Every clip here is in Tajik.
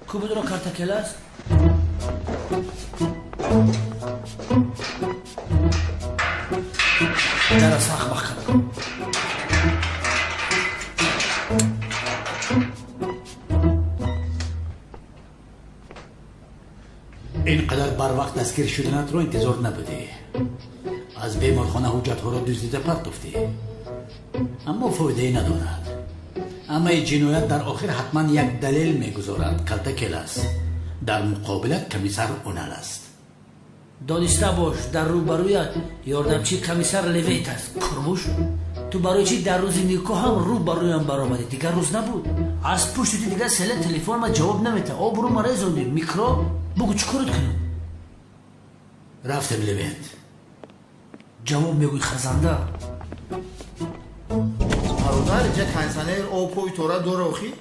کو بدون کارتکلاس در ساخ بخن اینقدر بر وقت دستگیر شدنت رو انتظار نبودی. از بیمارخانه حجت ها رو دزدیده پرتافتی، اما فایده ندارد. اما این جنایت در آخر حتما یک دلیل میگذارد. کلتکلاس در مقابلت کمیسر اونال است. دانسته باش در روبرویت یاردمچی کمیسر لویت است. کرموش تو برای چی در روز نیکو هم روبرویم برآمدی؟ دیگر روز نبود. از پشت دیگر سله تلفن ما جواب نمیده. آبرو ما رزوندی. میکروب بگو چیکارت کنم؟ رفتم لویت. جواب میگوی خزنده. برادر اینجا کنسانه او پوی تورا دور اوخی؟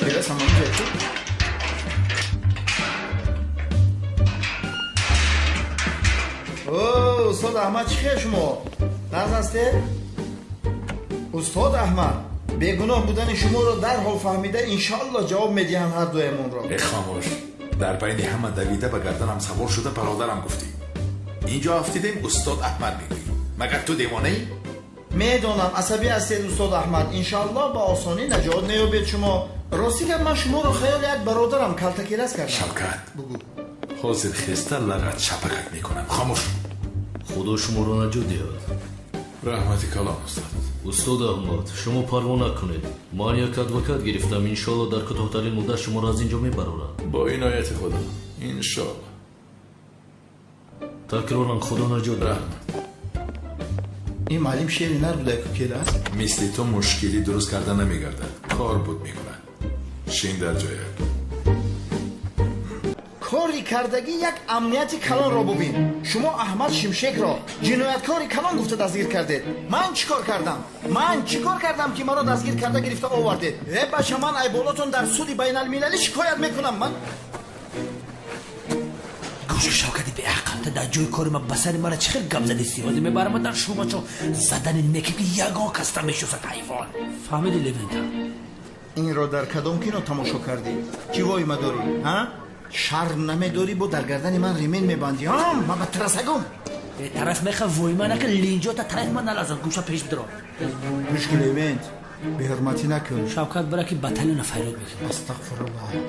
چرا سامان جایی؟ اوه استاد احمد چی خیلی شما؟ نرز هسته؟ استاد احمد بیگناه بودن شما رو در حال فهمیده انشاءالله جواب میدیم هر دویمون رو. خاموش، در بین همه دویده به گردنم سوار شده برادرم گفتی. اینجا افتیدیم استاد احمد میگویی. مگر تو دیوانه ای؟ میدونم عصبی هستید استاد احمد. انشاءالله با آسانی نجات نیابید شما. راستی که من شما رو خیال یک برادرم کلتکلاس کردم. شوکت بگو. حاضر خسته لغت شپکت میکنم. خاموش. خدا شما رو نجات دهد. رحمتی کلام استاد. استاد احمد شما پروا نکنید. من یک ادوکات گرفتم. انشالله در کوتاه‌ترین مدت شما را از اینجا میبرارم. با عنایت خدا انشالله. تکرارا خدا نجات دهد. این معلم شیری نبوده که کلاس؟ مثل تو مشکلی درست کردن نمیگردد. کار بود میکنن. شین در جایه. کاری کردگی یک امنیتی کلان را ببین. شما احمد شمشک را جنایتکاری کلان گفته دستگیر کردید. من چیکار کردم که مرا دستگیر کرده گرفته آوردید؟ بچه من ای بالاتون در سود بین المللی شکایت میکنم. من گوش شوکتی به احقامت در جای کار ما بسر مرا چه خیلی گم زدی سیوازی میبرم در شما چون زدن نکبی یگان کسته میشوست حیوان. فهمیدی لیونتا؟ این را در کدام کینو تماشا کردی؟ چی وای مداری؟ ها؟ شرم نمیداری با در گردن من ریمین میبندی؟ ها؟ من به ترسگم به طرف میخواه وای من نکن لینجا تا طرف من نلازن. گوشا پیش بدران مشکل لیونت به حرمتی نکن. شوکت برای که بطلیون فیراد بکن. استغفرالله.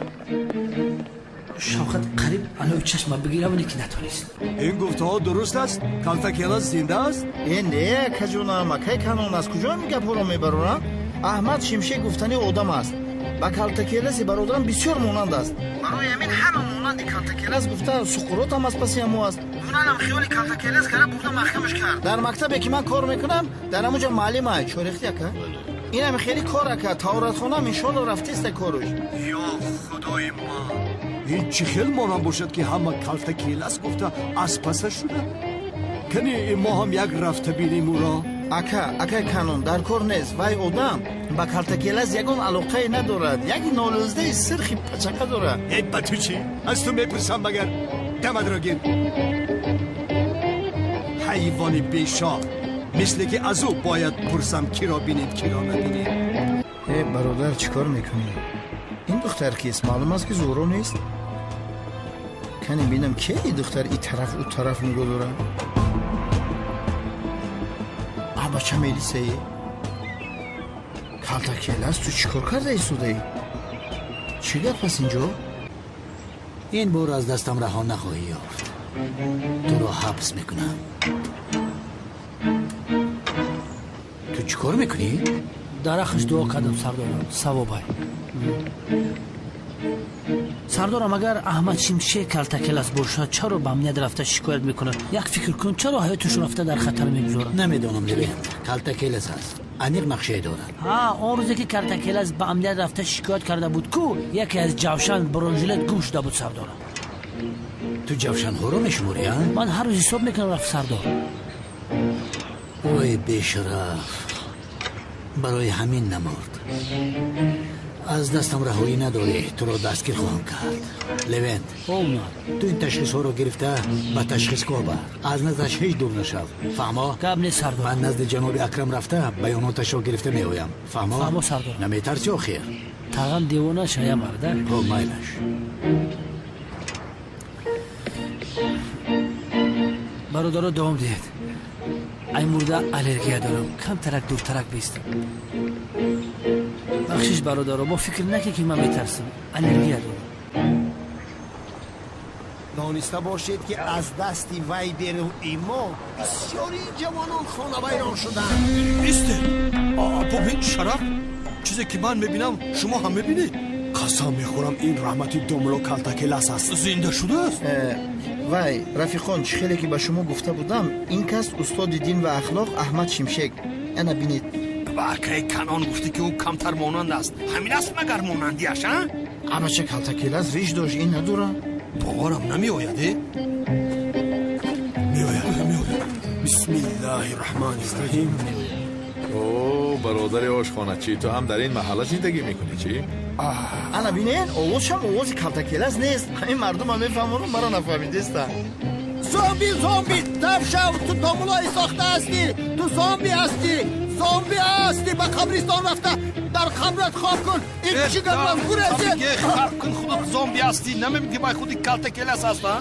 شوکت قریب علوی چشم بگیرم اونی که نتونیست. این گفته ها درست است؟ کلتکلاس زنده است؟ این نه کجونا مکه کانون از کجا میگه پولو میبرونم؟ احمد شمشک گفتنی آدم است. با کلتکلاس برادرم بسیار مانند است. برای همین همه مانند کلتکلاس گفته سقراط هم از پسی همو است. اونم خیال کلتکلاس کرده برده محکمش کرد. در مکتبی که من کار میکنم در همونجا معلم های چورختی که این هم خیلی کار که تورات خونه انشالله رفتیست کارش. یا خدای ما، این چی خیلی مانم باشد که همه کلتکلاس گفته از پسه شده؟ کنی ما هم یک رفته بینیم او را؟ اکا کانون در کار نیست. وای آدم با کلتکلاس یگان علاقه ندارد. یک نالزده سرخی پچکه دارد. ای با تو چی؟ از تو میپرسم مگر؟ دمد را گیر. حیوانی بیشار مثل که از او باید پرسم کی را بینید کی را نبینید. ای برادر چیکار میکنی؟ این دختر کیست؟ معلوم است که زورو نیست. کنی بینم که این دختر این طرف او طرف نگاه داره. بچه میلیسه ای کلتکلاس تو چیکار کرده ای سوده ای؟ چی گفت پس اینجا؟ این بار از دستم رها نخواهی یافت. تو رو حبس میکنم. تو چیکار میکنی؟ درخش دعا کردم سردارم. ثوابای سردارم اگر احمد شمشک کلتکلاس باشد چرا به امنیت رفته شکایت میکنه؟ یک فکر کن چرا حیاتش رفته در خطر میگذاره؟ نمیدونم لیونت. کلتکلاس است. انیق نقشه دارد. اون روزی که کلتکلاس به امنیت رفته شکایت کرده بود کو یکی از جوشن برونژلت گوش داده بود سردارم. تو جوشن ها رو میشموری؟ من هر روز حساب میکنم رفت سردار. اوی بیشرف برای همین نمرد. از دستم رهایی نداری. تو رو دستگیر خواهم کرد. لیونت تو این تشخیص ها رو گرفته به تشخیص کار بر. از نزدش هیچ دور نشو. فهما؟ قبل سردار من نزد جناب اکرم رفته بیاناتش رو گرفته میایم. فهما سردار؟ نمیترسی آخر тағам девона шая марда. О, майлаш. бародаро давом диҳед. ай мурда аллергия дорам, камтарак дуртарак бистам. бахшиш бародаро, бо фикр наке ки ман метарсам. аллергия дорам. دانسته باشید که از دستی وی در ایمان بسیاری جوانان خانوایران شدند. ایسته ببین شرف چیزی که من میبینم شما هم میبینید. قسم میخورم این رحمتی دوملو کلتکلس است. زنده شده است. вай рафиқон чӣ хеле ки ба шумо гуфта будам, ин кас устоди дин ва ахлоқ аҳмад шимшек. яна бинед. واقعی کنان گفتی که او کمتر مانند است. همین است مگر مانندیش ها؟ ама чӣ калтакелас риш дошт ин надора. باورم نمی آیده؟ میآید. بسم الله الرحمن الرحیم. او برادر آشخانچی تو هم در این محله زندگی میکنی چی؟ ана бинед овозшам овози калтакелас нест. ҳамин мардумам мефаҳмонам маро нафаҳмидеста. زامبی دف شو تو دوملای ساخته هستی. تو زامبی هستی به قبرستان رفته در قبرت خواب کن. این چی گرم گورزید خواب کن خودت زومبی هستی نمیگی بای خودی کلتکلس هست ها؟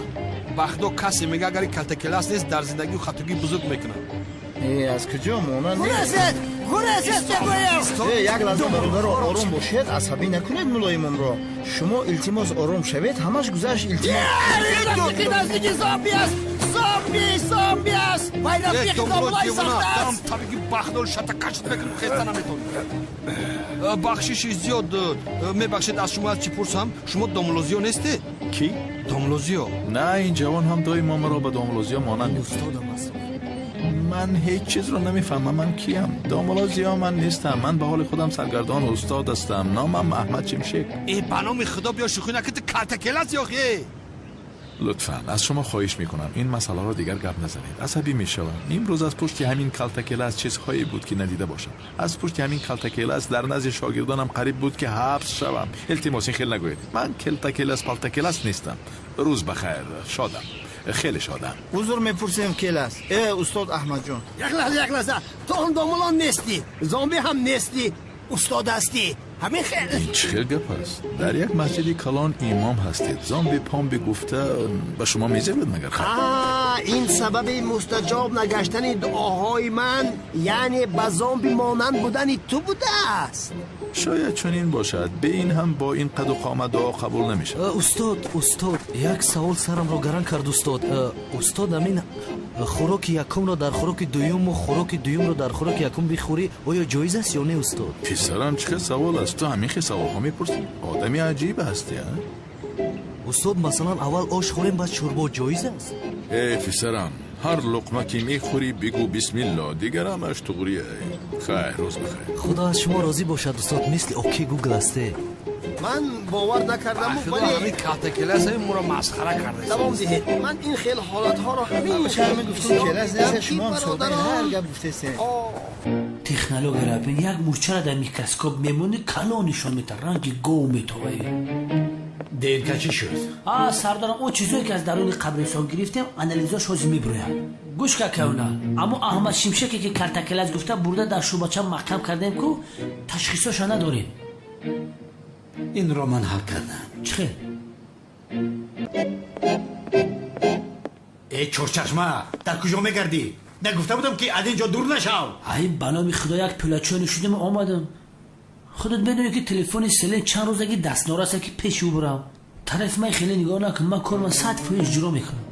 بخدو کسی میگه اگر کلتکلس نیست در زندگی خطگی بزرگ میکنه. аз куҷо монанд گورزید بگویم. як лаҳза бародаро ором бошед, асабӣ накунед мулоимонро. шумо илтимос ором шавед, ҳамаш гузашт илтимос. رفیقی نزدیکی زامبی است. زامبی است. وی رفیق دوملای ساخته است. табиги бахдол шатакашт мекунем хеста наметавонем. бахшиши зиёд мебахшед. аз шумо аз чӣ пурсам? шумо домлозиё нестед? کی؟ домлозиё نه این جوان هم دائما مرا به داملوزیا مانند من هیچ چیز رو نمیفهمم. من کیم؟ داملوزیا من نیستم. من به حال خودم سرگردان استاد هستم. نامم احمد شمشک. ای به نام خدا بیا شوخی نکن. کلتکلس یا خی؟ لطفاً از شما خواهش میکنم این مسئله رو دیگر گپ نزنید. عصبی میشوم. امروز از پشت همین کلتکلس چیزهایی بود که ندیده باشم. از پشت همین کلتکلس در نزد شاگردانم قریب بود که حبس شوم. التماس این خیلی نگوید. من کلتکلس پلتکلس نیستم. روز بخیر. شادم. خیلی شادم. узр мепурсем келас. устод аҳмадҷон, یک لحظه تو هم دوملان نیستی. زامبی هم نیستی. استاد هستی. همین خیلی این چه گپ است؟ در یک مسجد کلان امام هستید. زامبی پام بگفته به شما میزد مگر خیر؟ این سبب مستجاب نگشتن دعاهای من، یعنی به زامبی مانند بودن تو بوده است. شاید چنین باشد. به این هم با این قد و قامت دعا قبول نمیشه. устод як савол сарамро гаран кард устод. устод амин хӯроки якумро дар хӯроки дуюму хӯроки дуюмро дар хӯроки якум бихӯрӣ оё ҷоиз аст ё не устод? پسرم چه سوال است؟ تو همین خیلی سوال ها میپرسی؟ آدمی عجیب هستی ها؟ устод масалан аввал ош хӯрем баъд шӯрбо ҷоиз аст? ای پسرم هر لقمه که میخوری بگو بسم الله. دیگر همش تغریه. خیر روز بخیر. худо аз шумо розӣ бошад устод. мисли оки гугл асте. من باور نکردم خدا همین ولی کلتکلس همین مورا مسخره کرده. دوام دهید. من این خیلی حالت ها رو همین чӣ ҳама гуфтум келас нест. шумо ҳам содаи ҳар гап гуфтесед. технология рабин як мурчара дар микроскоп мемони кало нишон мета ранги гов метоваи. دیرکه چی شد؟ сардорам о чизое ки аз даруни қабристон гирифтем анализаш ҳозир мебироям. гӯш какавна аммо аҳмад шимшаке ки картакелас гуфта бурда дар шӯъбача маҳкам кардем ку ташхисоша надорем. این رو من حل کردم. чӣ хел? ای چورچشمه در کجا میگردی؟ نگفته بودم که از اینجا دور نشو. ай ба номи худо як пӯлачони шудем омадам. خودت بدونی که تلفن سله چند روزگی دست نارسته که پیش او برم. طرف من خیلی نگاه نکن. من کار من 100% اجرا میکنم.